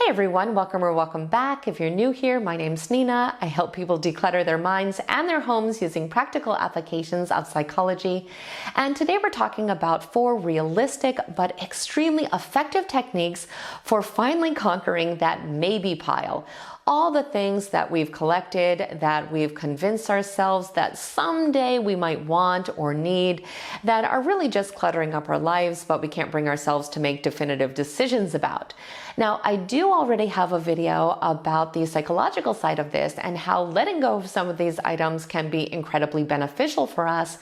Hi everyone, welcome or welcome back. If you're new here, my name's Nena. I help people declutter their minds and their homes using practical applications of psychology. And today we're talking about 4 realistic but extremely effective techniques for finally conquering that maybe pile. All the things that we've collected, that we've convinced ourselves that someday we might want or need, that are really just cluttering up our lives, but we can't bring ourselves to make definitive decisions about. Now, I do already have a video about the psychological side of this and how letting go of some of these items can be incredibly beneficial for us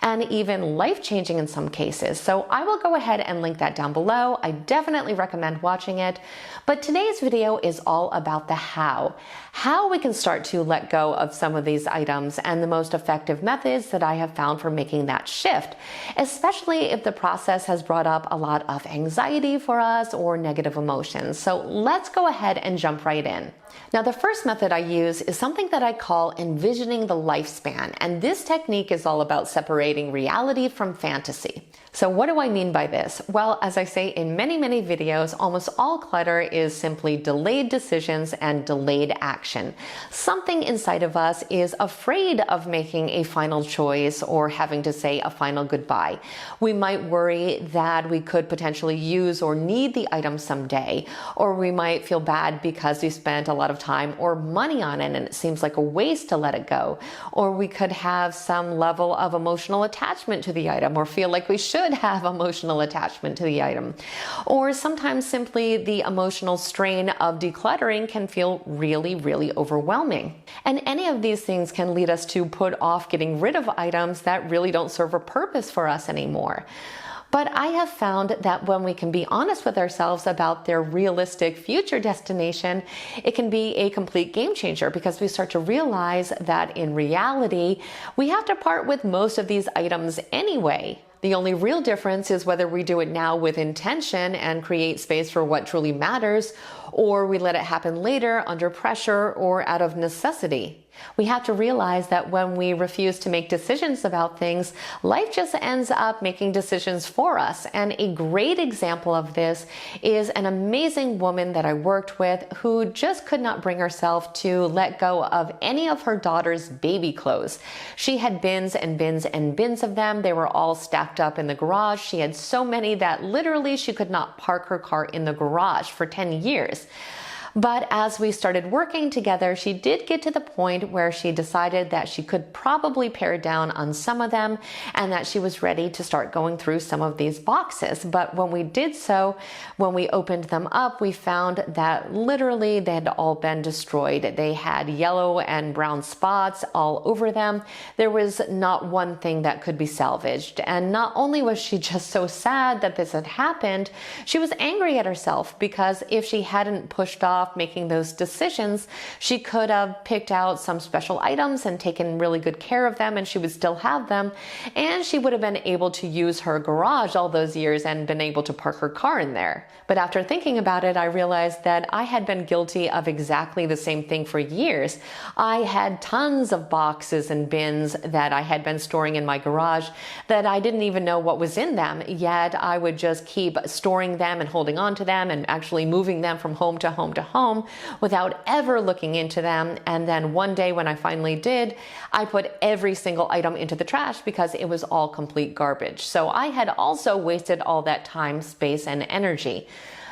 and even life-changing in some cases. So I will go ahead and link that down below. I definitely recommend watching it. But today's video is all about the how we can start to let go of some of these items and the most effective methods that I have found for making that shift, especially if the process has brought up a lot of anxiety for us or negative emotions. So let's go ahead and jump right in. Now, the first method I use is something that I call envisioning the lifespan, and this technique is all about separating reality from fantasy. So what do I mean by this? Well, as I say in many videos, almost all clutter is simply delayed decisions and delayed action. Something inside of us is afraid of making a final choice or having to say a final goodbye. We might worry that we could potentially use or need the item someday, or we might feel bad because we spent a lot of time or money on it and it seems like a waste to let it go. Or we could have some level of emotional attachment to the item or feel like we should have emotional attachment to the item. Or sometimes simply the emotional strain of decluttering can feel really overwhelming. And any of these things can lead us to put off getting rid of items that really don't serve a purpose for us anymore. But I have found that when we can be honest with ourselves about their realistic future destination, it can be a complete game changer because we start to realize that in reality, we have to part with most of these items anyway. The only real difference is whether we do it now with intention and create space for what truly matters, or we let it happen later under pressure or out of necessity. We have to realize that when we refuse to make decisions about things, life just ends up making decisions for us. And a great example of this is an amazing woman that I worked with who just could not bring herself to let go of any of her daughter's baby clothes. She had bins and bins and bins of them. They were all stacked up in the garage. She had so many that literally she could not park her car in the garage for 10 years. But as we started working together, she did get to the point where she decided that she could probably pare down on some of them and that she was ready to start going through some of these boxes. But when we did so, when we opened them up, we found that literally they had all been destroyed. They had yellow and brown spots all over them. There was not one thing that could be salvaged. And not only was she just so sad that this had happened, she was angry at herself because if she hadn't pushed off making those decisions, she could have picked out some special items and taken really good care of them and she would still have them, and she would have been able to use her garage all those years and been able to park her car in there. But after thinking about it, I realized that I had been guilty of exactly the same thing for years. I had tons of boxes and bins that I had been storing in my garage that I didn't even know what was in them, yet I would just keep storing them and holding on to them and actually moving them from home to home to home without ever looking into them. And then one day when I finally did, I put every single item into the trash because it was all complete garbage. So I had also wasted all that time, space, and energy.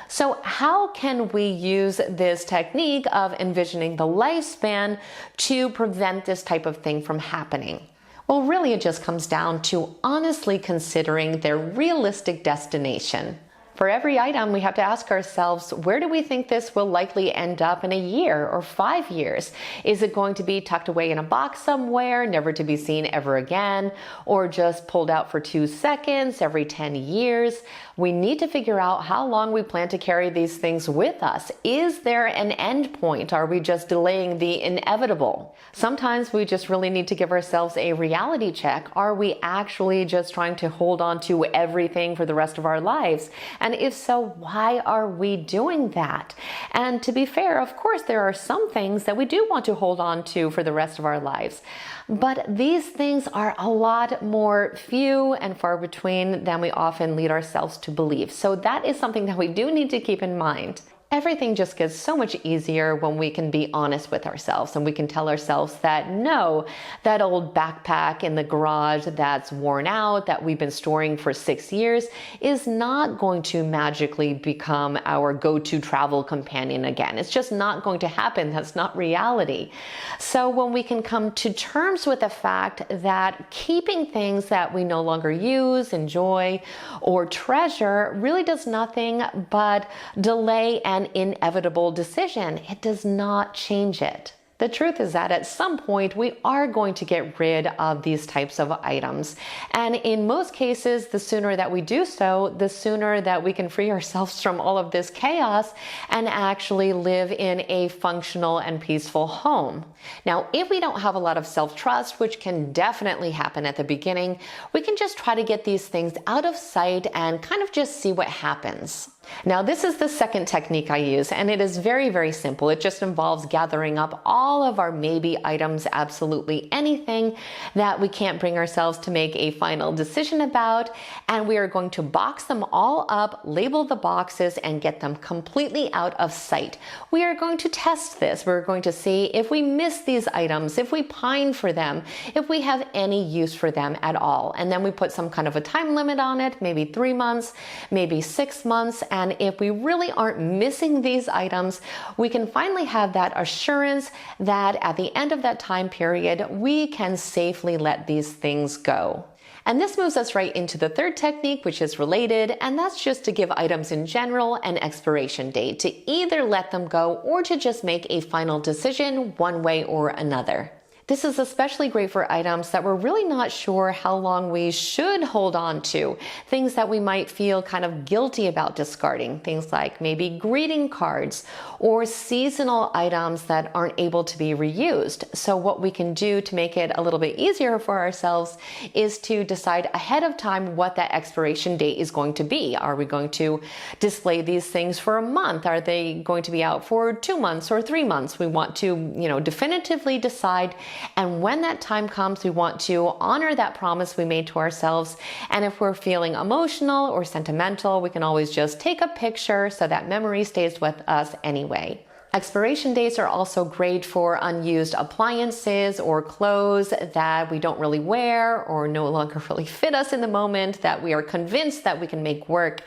So how can we use this technique of envisioning the lifespan to prevent this type of thing from happening? Well, really it just comes down to honestly considering their realistic destination. For every item, we have to ask ourselves, where do we think this will likely end up in a year or 5 years? Is it going to be tucked away in a box somewhere, never to be seen ever again, or just pulled out for 2 seconds every 10 years? We need to figure out how long we plan to carry these things with us. Is there an end point? Are we just delaying the inevitable? Sometimes we just really need to give ourselves a reality check. Are we actually just trying to hold on to everything for the rest of our lives? And if so, why are we doing that? And to be fair, of course, there are some things that we do want to hold on to for the rest of our lives. But these things are a lot more few and far between than we often lead ourselves to believe. So that is something that we do need to keep in mind. Everything just gets so much easier when we can be honest with ourselves and we can tell ourselves that no, that old backpack in the garage that's worn out, that we've been storing for 6 years, is not going to magically become our go-to travel companion again. It's just not going to happen. That's not reality. So when we can come to terms with the fact that keeping things that we no longer use, enjoy, or treasure really does nothing but delay an inevitable decision. It does not change it. The truth is that at some point we are going to get rid of these types of items. And in most cases, the sooner that we do so, the sooner that we can free ourselves from all of this chaos and actually live in a functional and peaceful home. Now, if we don't have a lot of self-trust, which can definitely happen at the beginning, we can just try to get these things out of sight and kind of just see what happens. Now, this is the second technique I use, and it is very, very simple. It just involves gathering up all of our maybe items, absolutely anything that we can't bring ourselves to make a final decision about, and we are going to box them all up, label the boxes, and get them completely out of sight. We are going to test this. We're going to see if we miss these items, if we pine for them, if we have any use for them at all. And then we put some kind of a time limit on it, maybe 3 months, maybe 6 months, and if we really aren't missing these items, we can finally have that assurance that at the end of that time period, we can safely let these things go. And this moves us right into the third technique, which is related, and that's just to give items in general an expiration date, to either let them go or to just make a final decision one way or another. This is especially great for items that we're really not sure how long we should hold on to. Things that we might feel kind of guilty about discarding. Things like maybe greeting cards or seasonal items that aren't able to be reused. So what we can do to make it a little bit easier for ourselves is to decide ahead of time what that expiration date is going to be. Are we going to display these things for a month? Are they going to be out for 2 months or 3 months? We want to, definitively decide. And when that time comes, we want to honor that promise we made to ourselves. And if we're feeling emotional or sentimental, we can always just take a picture so that memory stays with us anyway. Expiration dates are also great for unused appliances or clothes that we don't really wear or no longer really fit us in the moment that we are convinced that we can make work.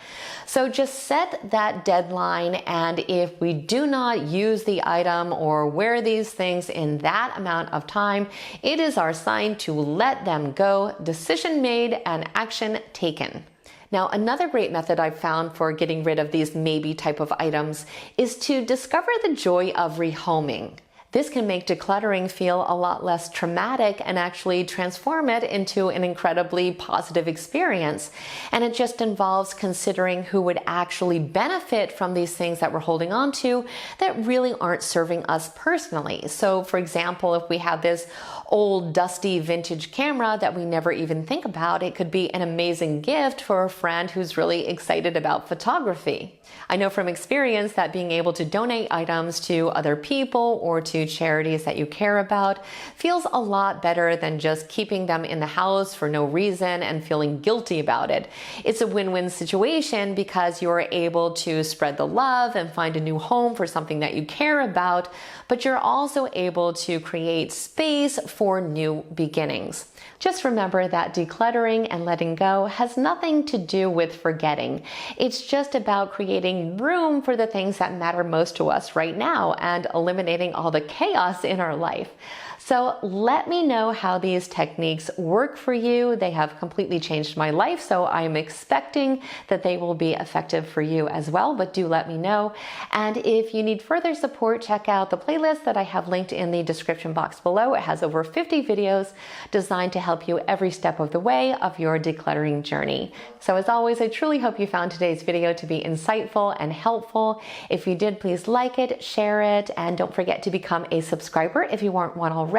So just set that deadline, and if we do not use the item or wear these things in that amount of time, it is our sign to let them go. Decision made and action taken. Now, another great method I've found for getting rid of these maybe type of items is to discover the joy of rehoming. This can make decluttering feel a lot less traumatic and actually transform it into an incredibly positive experience. And it just involves considering who would actually benefit from these things that we're holding on to that really aren't serving us personally. So for example, if we have this old dusty vintage camera that we never even think about, it could be an amazing gift for a friend who's really excited about photography. I know from experience that being able to donate items to other people or to charities that you care about feels a lot better than just keeping them in the house for no reason and feeling guilty about it. It's a win-win situation because you're able to spread the love and find a new home for something that you care about, but you're also able to create space for new beginnings. Just remember that decluttering and letting go has nothing to do with forgetting. It's just about creating room for the things that matter most to us right now and eliminating all the chaos in our life. So let me know how these techniques work for you. They have completely changed my life, so I'm expecting that they will be effective for you as well, but do let me know. And if you need further support, check out the playlist that I have linked in the description box below. It has over 50 videos designed to help you every step of the way of your decluttering journey. So as always, I truly hope you found today's video to be insightful and helpful. If you did, please like it, share it, and don't forget to become a subscriber if you aren't one already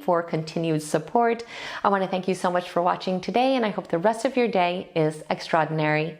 for continued support. I want to thank you so much for watching today, and I hope the rest of your day is extraordinary.